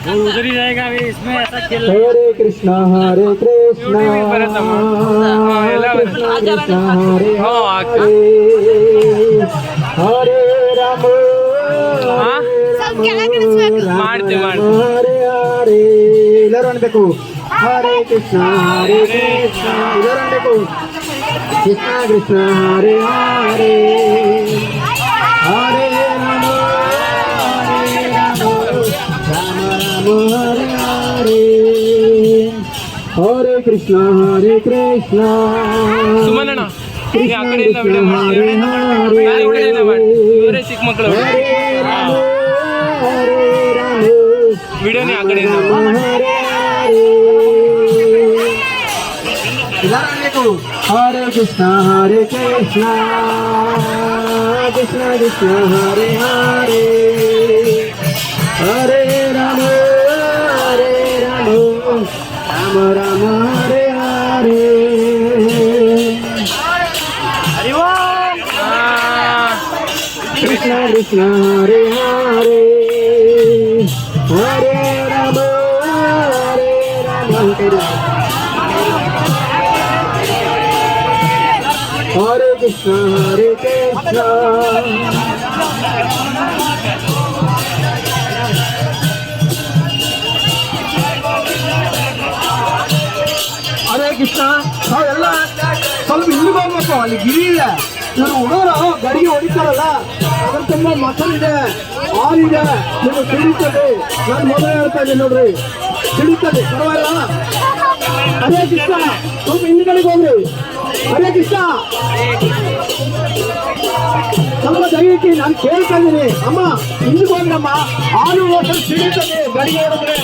वो उधर ही रहेगा अभी इसमें ऐसा खेल हरे कृष्णा कृष्णा कृष्णा हरे हरे राम ಮಾಡ್ತೆ ಹರೇ ಹರೇ ಎಲ್ಲರೂ ಅನ್ಬೇಕು ಹರೇ ಕೃಷ್ಣ ಎಲ್ಲರೂ ಅನ್ಬೇಕು ಕೃಷ್ಣ ಕೃಷ್ಣ ಹರೇ ಹರೇ ಹರೇ ರಾಮ ರಾಮ ರಾಮ ಹರೇ ಹರೇ ಹರೇ ಕೃಷ್ಣ ಸುಮನಣ್ಣ ಈ ಆ ಕೃಷ್ಣ ಕಡೆಯಿಂದ ವಿಡಿಯೋ ಮಾಡಿ ಈ ಕಡೆಯಿಂದ ಮಾಡಿ ಇವರೇ ಚಿಕ್ಕ ಮಕ್ಕಳು ವಿಡಿಯೋನೇ ಆ ಕಡೆಯಿಂದ ಹರೇ ಕೃಷ್ಣ ಕೃಷ್ಣ ಕೃಷ್ಣ ಹರೇ ಹರೇ ಹರೇ ರಾಮ ರಾಮ ರಾಮ ಹರೇ ಹರೇ ಕೃಷ್ಣ ಕೃಷ್ಣ ಹರೇ ಹರೇ ಹರೇ ರಾಮ ಹರೇ ಕೃಷ್ಣ ಹರೇ ಕೃಷ್ಣ ನಾವೆಲ್ಲ ಸ್ವಲ್ಪ ಇಲ್ಲಿಗೆ ಹೋಗ್ಬೇಕು ಅಲ್ಲಿ ಗಿರಿ ಇದೆ ಇವರು ಹುಡುಗರು ಗಡಿಗೆ ಹೊಡಿತಾರಲ್ಲ ಅದ್ರ ತುಂಬ ಮಕ್ಕಳಿದೆ ಹಾಲಿದೆ ನೀವು ಸಿಡಿತದೆ ನಾನು ಮೊದಲೇ ಹೇಳ್ತಾ ಇದ್ದೀನಿ ನೋಡ್ರಿ ಸಿಡಿತದೆ ಪರವಾಗಿಲ್ಲ ಹರೇ ಕೃಷ್ಣ ಸ್ವಲ್ಪ ಹಿಂದ್ಗಡೆಗೆ ಹೋಗ್ರಿ ಹರೇ ಕೃಷ್ಣ ಸ್ವಲ್ಪ ದಯವಿಟ್ಟು ನಾನು ಕೇಳ್ತಾ ಇದ್ದೀನಿ ಅಮ್ಮ ಹಿಂದಿಗೆ ಹೋಗ್ರಮ್ಮ ಹಾಲು ಹೋದ್ರೆ ಸಿಡಿತದೆ ಗಡಿಗೆ ಹೊಡೆದ್ರೆ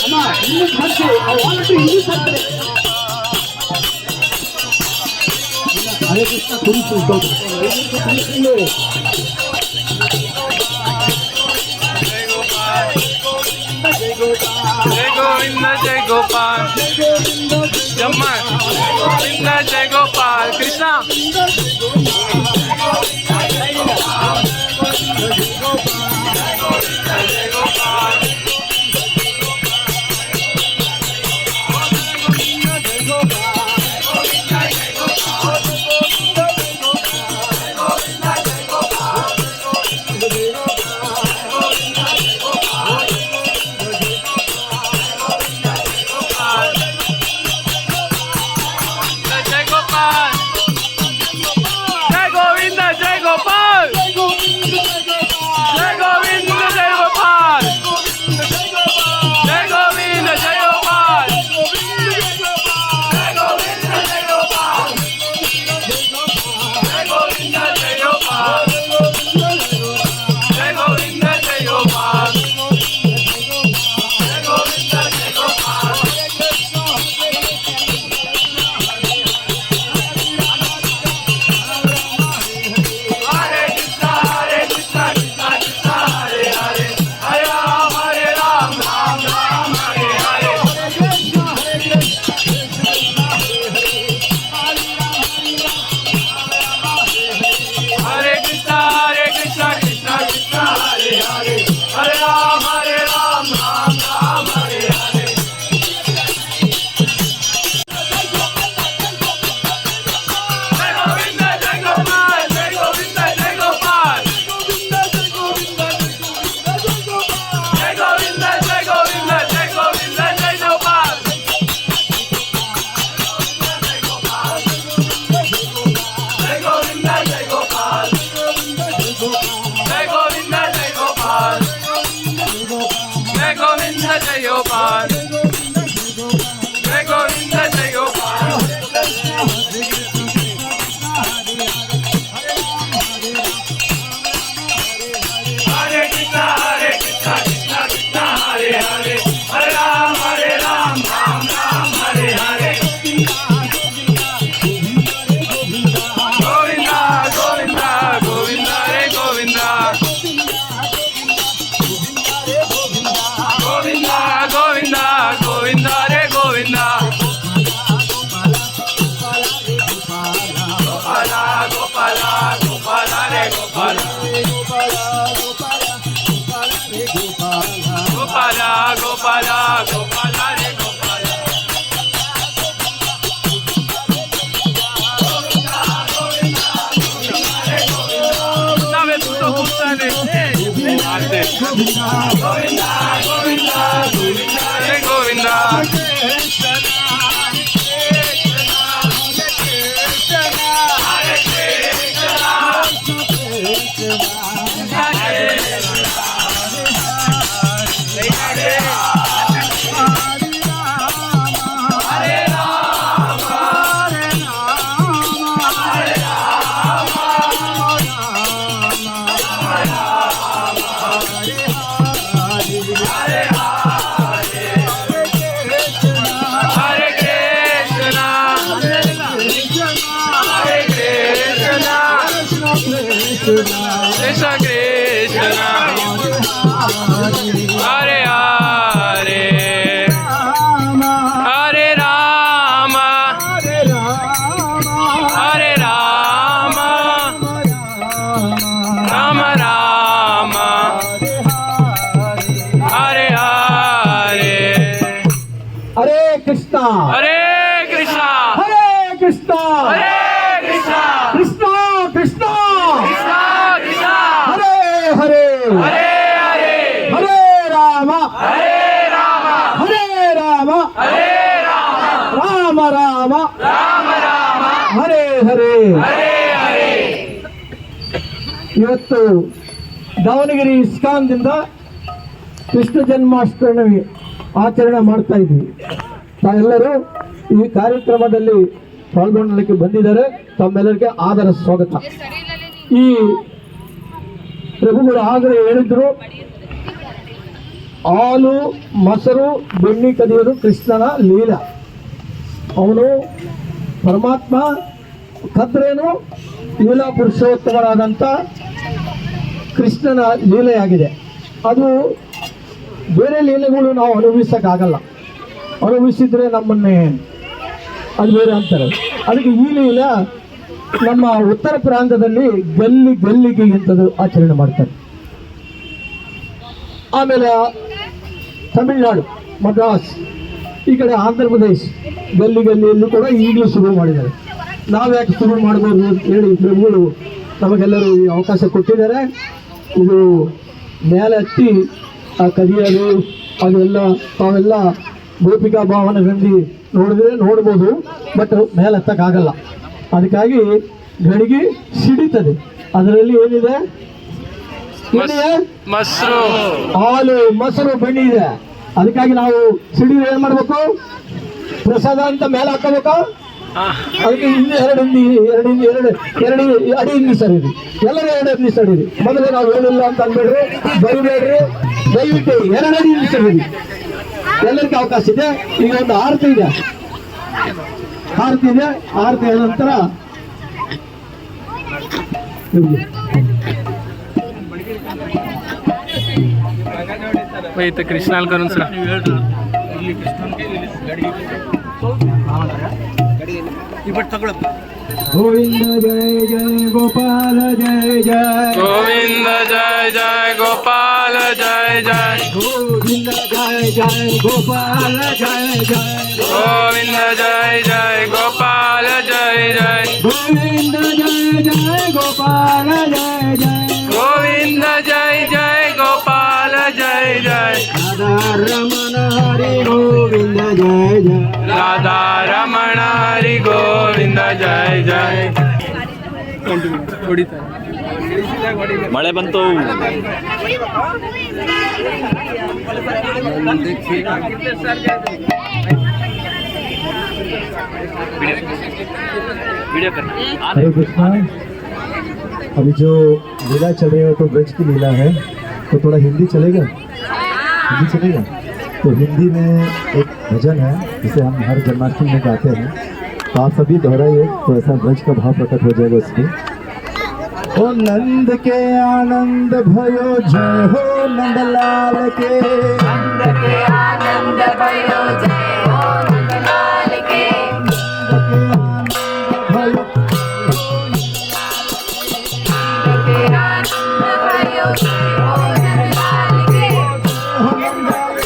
ಅಮ್ಮ ಹಿಂದಕ್ಕೆ ಹಚ್ಚಿ ವಾಲಟ್ಟು ಹಿಂದಕ್ಕೆ ಹಾಕ್ತಾರೆ ಹರೇ ಕೃಷ್ಣ ಕುರಿತು ಜೈ ಗೋವಿಂದ ಜೈ ಗೋಪಾಲ್ ಜಮ್ಮ ಗೋವಿಂದ ಜೈ ಗೋಪಾಲ್ ಕೃಷ್ಣ ಗೋಪಾಲ ಗೋಪಾಲ ರೇ ಗೋಪಾಲ ನಾವೇ tutto ಕೂಗ್ತಾನೆ ಹರೇ Govinda Krishna Krishna Hare Hare Hare Rama Hare Rama Rama Rama Hare Hare Hare Krishna Hare Krishna Hare Krishna Hare Krishna Krishna Krishna Krishna Krishna ಹರೇ ಹರೇ Hare Hare ಹರೇ ರಾಮ Hare Rama ಹರೇ Rama Hare Rama Rama Rama Rama Rama ಹರೇ ಹರೇ Hare Hare ಇವತ್ತು ದಾವಣಗೆರೆ ಇಸ್ಕಾನ್ದಿಂದ ಕೃಷ್ಣ ಜನ್ಮಾಷ್ಟಮಿ ಆಚರಣೆ ಮಾಡ್ತಾ ಇದ್ದೀವಿ. ತಾವೆಲ್ಲರೂ ಈ ಕಾರ್ಯಕ್ರಮದಲ್ಲಿ ಪಾಲ್ಗೊಳ್ಳಲಿಕ್ಕೆ ಬಂದಿದ್ದಾರೆ. ತಮ್ಮೆಲ್ಲರಿಗೆ ಆದರ ಸ್ವಾಗತ. ಈ ಪ್ರಭುಗಳು ಆಗಲೇ ಹೇಳಿದ್ರು, ಹಾಲು ಮೊಸರು ಬೆಣ್ಣೆ ಕದಿಯೋದು ಕೃಷ್ಣನ ಲೀಲ. ಅವನು ಪರಮಾತ್ಮ ಕದ್ರೇನು ಲೀಲಾ ಪುರುಷೋತ್ತಮರಾದಂಥ ಕೃಷ್ಣನ ಲೀಲೆಯಾಗಿದೆ. ಅದು ಬೇರೆ ಲೀಲೆಗಳು ನಾವು ಅನುಭವಿಸೋಕ್ಕಾಗಲ್ಲ. ಅನುಭವಿಸಿದ್ರೆ ನಮ್ಮನ್ನೇ ಅದು ಬೇರೆ ಅಂತಾರೆ. ಅದಕ್ಕೆ ಈ ಲೀಲೆ ನಮ್ಮ ಉತ್ತರ ಪ್ರಾಂತದಲ್ಲಿ ಗಲ್ಲಿಗೆ ಇಂಥದ್ದು ಆಚರಣೆ ಮಾಡ್ತಾರೆ. ಆಮೇಲೆ ತಮಿಳುನಾಡು, ಮದ್ರಾಸ್, ಈ ಕಡೆ ಆಂಧ್ರ ಪ್ರದೇಶ್ ಗಲ್ಲಿಯಲ್ಲೂ ಕೂಡ ಈಗಲೂ ಶುರು ಮಾಡಿದ್ದಾರೆ. ನಾವ್ಯಾಕೆ ಶುರು ಮಾಡ್ಬೋದು ಅಂತ ಹೇಳಿ ಪ್ರಭುಗಳು ನಮಗೆಲ್ಲರೂ ಈ ಅವಕಾಶ ಕೊಟ್ಟಿದ್ದಾರೆ. ಇದು ಮೇಲೆ ಹತ್ತಿ ಆ ಕದಿಯೋದು ಅದೆಲ್ಲ ತಾವೆಲ್ಲ ಗೋಪಿಕಾ ಭಾವನೆಗಳಲ್ಲಿ ನೋಡ್ಬೋದು, ಬಟ್ ಮೇಲೆ ಹತ್ತಕ್ಕಾಗಲ್ಲ. ಅದಕ್ಕಾಗಿ ಗಡಿಗೆ ಸಿಡಿತದೆ. ಅದರಲ್ಲಿ ಏನಿದೆ? ಮೊಸರು ಹಾಲು ಮೊಸರು ಬೆಣ್ಣೆ ಇದೆ. ಅದಕ್ಕಾಗಿ ನಾವು ಸಿಡಿದ್ರೆ ಏನ್ ಮಾಡ್ಬೇಕು? ಪ್ರಸಾದ ಅಂತ ಮೇಲೆ ಹಾಕೋಬೇಕು. ಅದಕ್ಕೆ ಹಿಂದೆ ಎರಡು ಅಡಿ ಹಿಂದಿ ಸರಿರಿ, ಎಲ್ಲರೂ 2 ಅಡಿ ಸರಿರಿ. ಮೊದಲೇ ನಾವು ಹೇಳಿಲ್ಲ ಅಂತ ಅನ್ಬೇಡ್ರಿ, ಬೈಬೇಡ್ರಿ, ದಯವಿಟ್ಟು 2 ಅಡಿ ಹಿಂದಿ ಸರಿರಿ. ಎಲ್ಲರಿಗೂ ಅವಕಾಶ ಇದೆ. ಈಗ ಒಂದು ಆರತಿ ಇದೆ. ಆರತಿ ಆದ ನಂತರ तो कृष्णाल करून सुना गोविंद जय जय गोपाल जय जय गोविंद जय जय गोपाल जय जय गोविंद जय जय गोपाल जय जय गोविंद जय जय गोपाल जय जय गोविंद जय जय गोपाल जय जय गोविंद जय जय गोपाल जय जय राधा रमण हरि गोविंद जय जय राधा रमण हरि गोविंद जय जय ಮಳೆ ಬಂತು. हरे कृष्णा, अभी जो लीला चल रही है तो ब्रज की लीला है, तो थोड़ा हिंदी चलेगा? हिंदी चलेगा? तो हिंदी में एक भजन है जिसे हम हर जन्माष्टमी में गाते हैं, तो आप सभी दोहराइए तो ऐसा ब्रज का भाव प्रकट हो जाएगा उसमें। ओ नंद के आनंद भयो जय हो नंदलाल के, नंद के आनंद भयो जय हो नंदलाल के, नंद के आनंद भयो नंद के आनंद भयो जय हो नंदलाल के, हो नंदलाल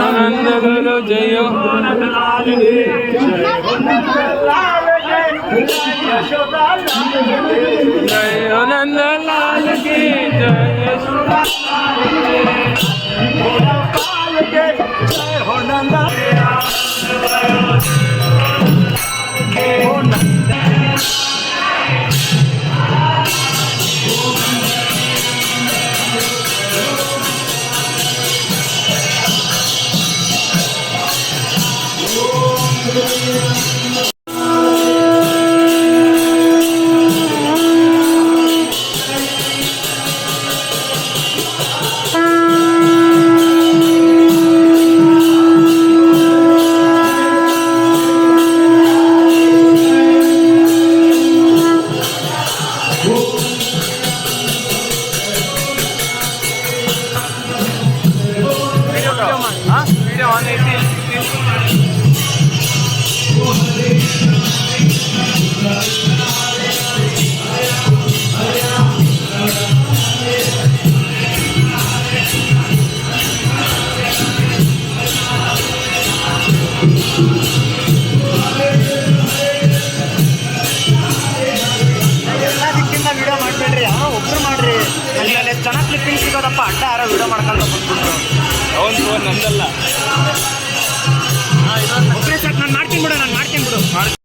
आनंद गुरु जयो जय नंद लाल की जय यशोदा वीडियो ऑन ದಿಕ್ಕಿಂದ ವಿಡಿಯೋ ಮಾಡ್ಬೇಡ್ರಿ, ಯಾರೋ ಒಬ್ರು ಮಾಡ್ರಿ. ಅಲ್ಲಿ ಚೆನ್ನಾಗಿ ಕ್ಲಿಪ್ಪಿಂಗ್ ಸಿಗೋದಪ್ಪ, ಅಡ್ಡ ಯಾರೋ ವಿಡಿಯೋ ಮಾಡ್ಕೊಂತ ಬಂದ್ಬಿಟ್ರು. ಅವನು ಫೋನ್ ನಂದಲ್ಲ. ಒಬ್ಬರೇ ಸಾಕು, ನಾನು ಮಾಡ್ತೀನಿ ಬಿಡು.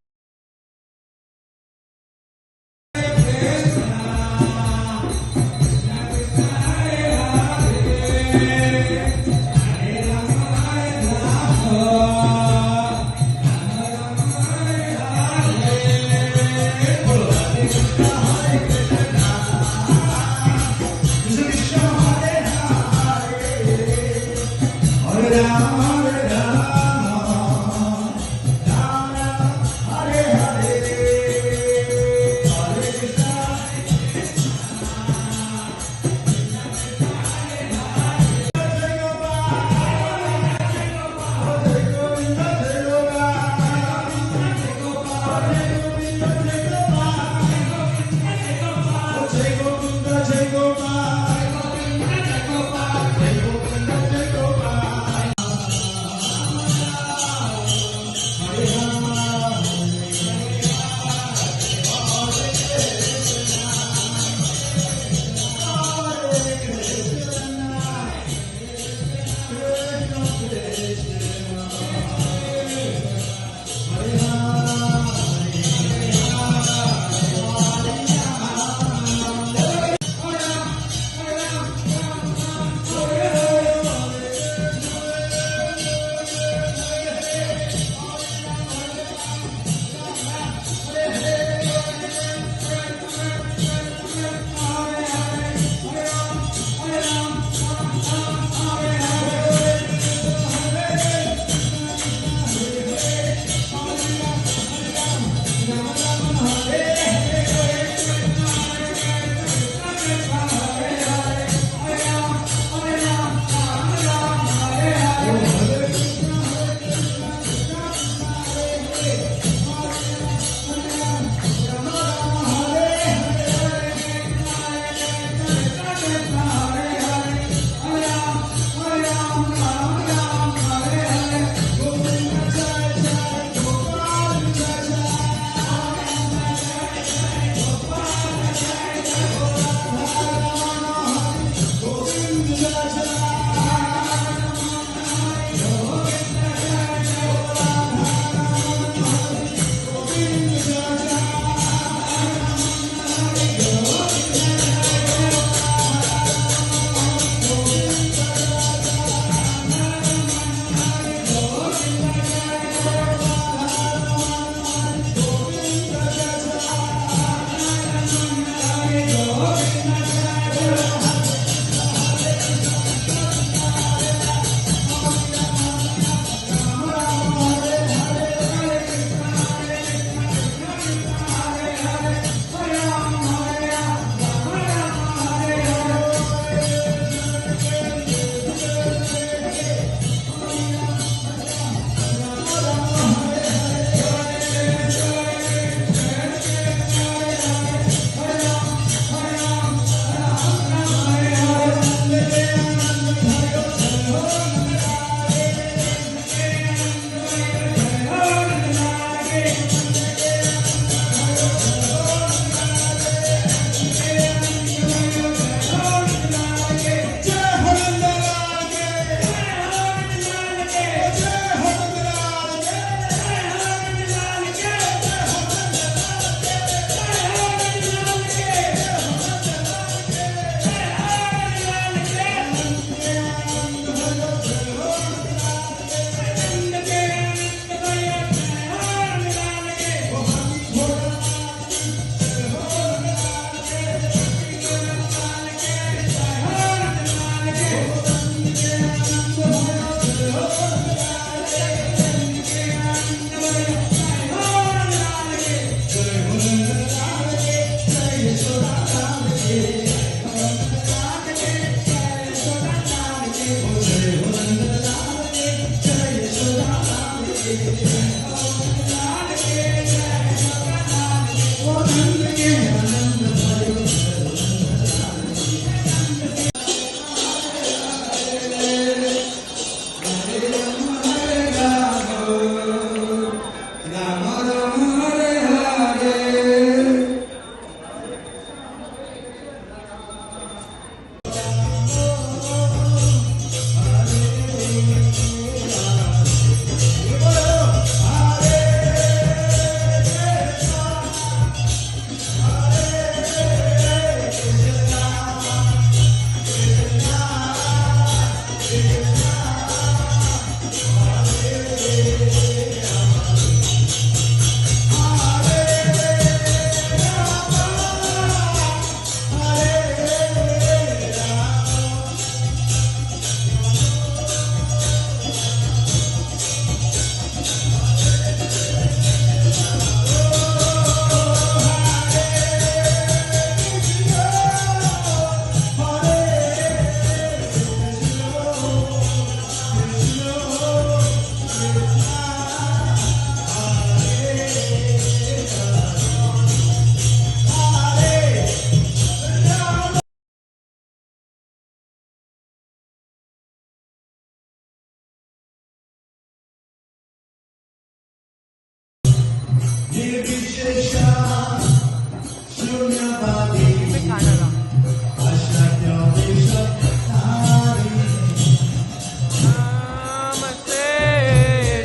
नमस्ते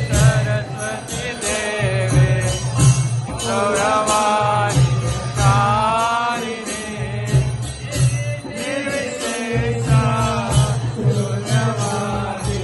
सरस्वती देवे गौरवाणी कारिणे निर्विशेषा शून्यवादी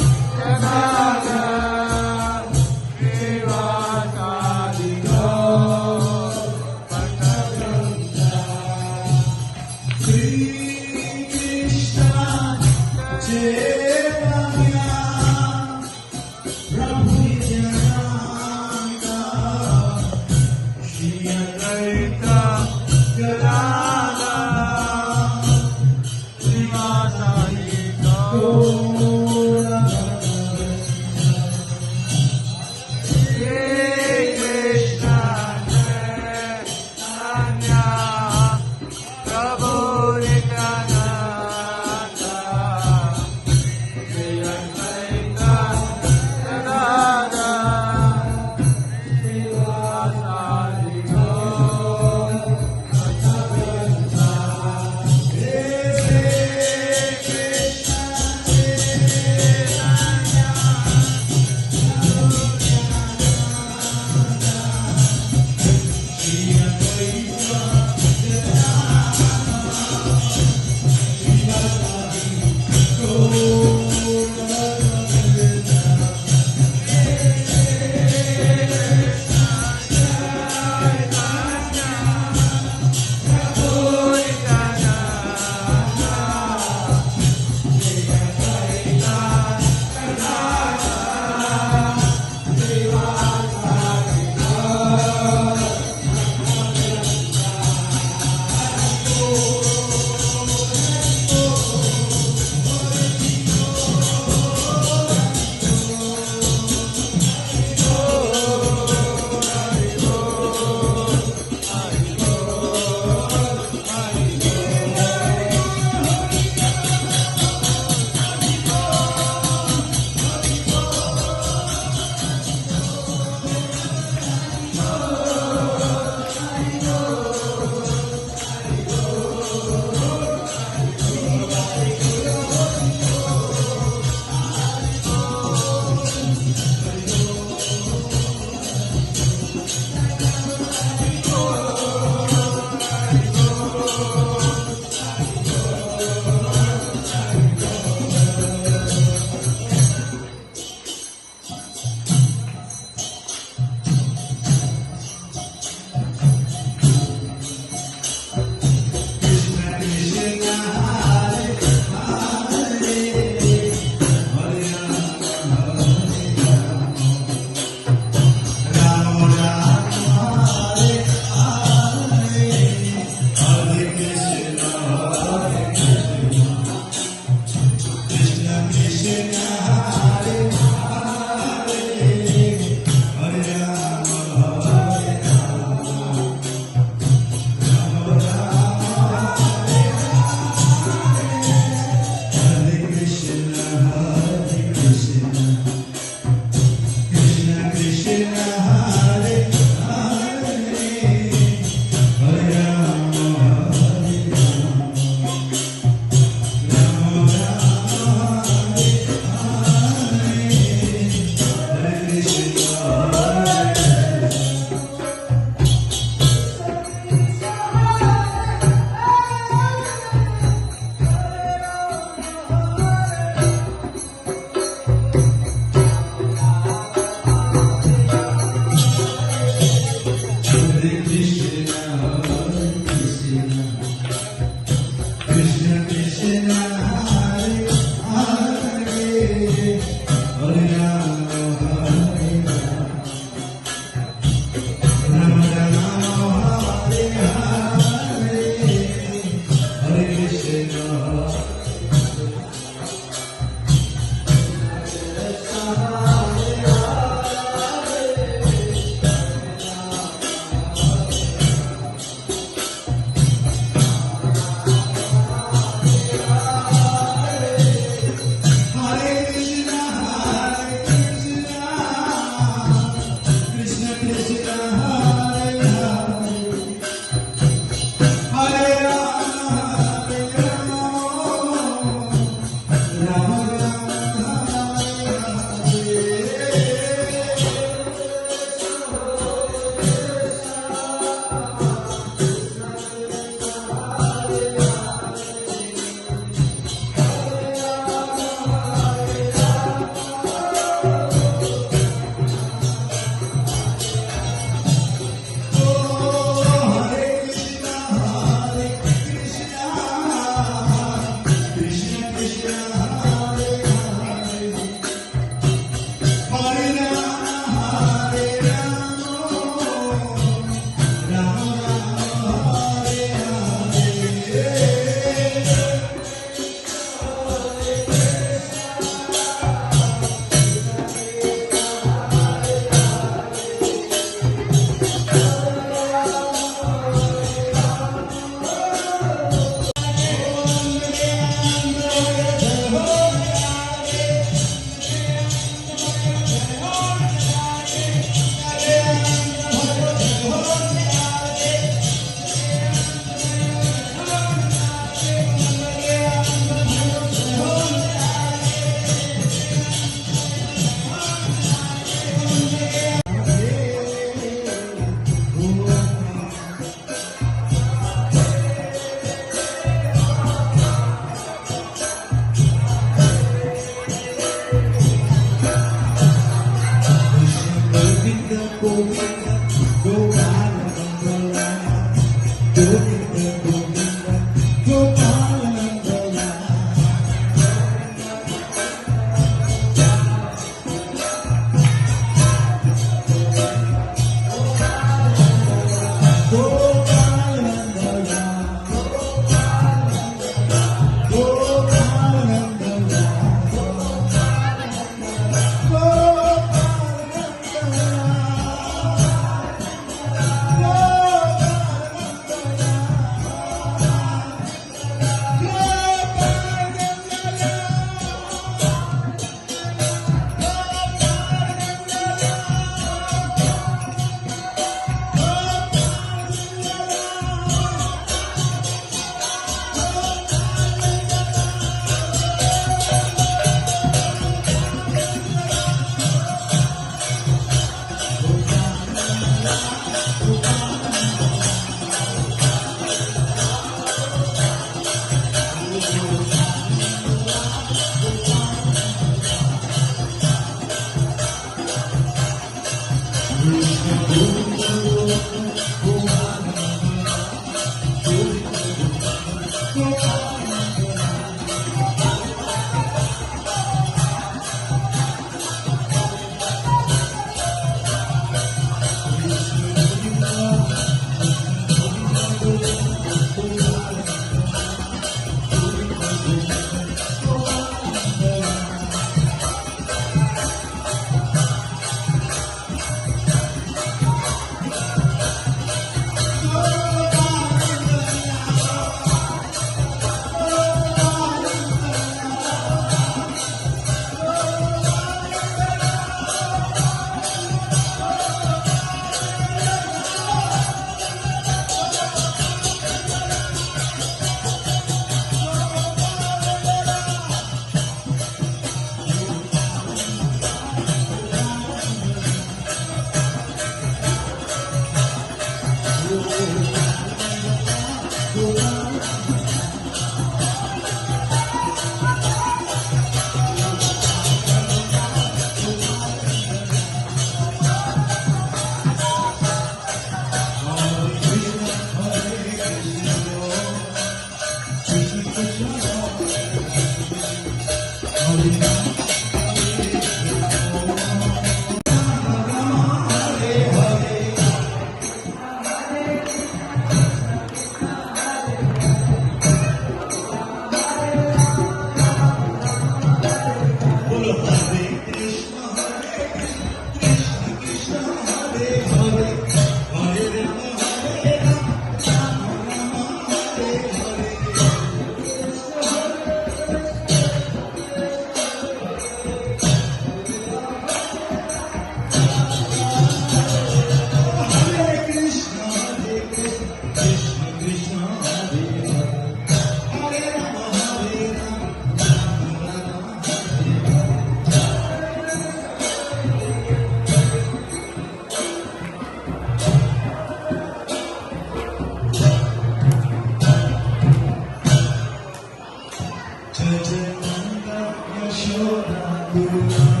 Jai Jai Nanda Yashoda Guru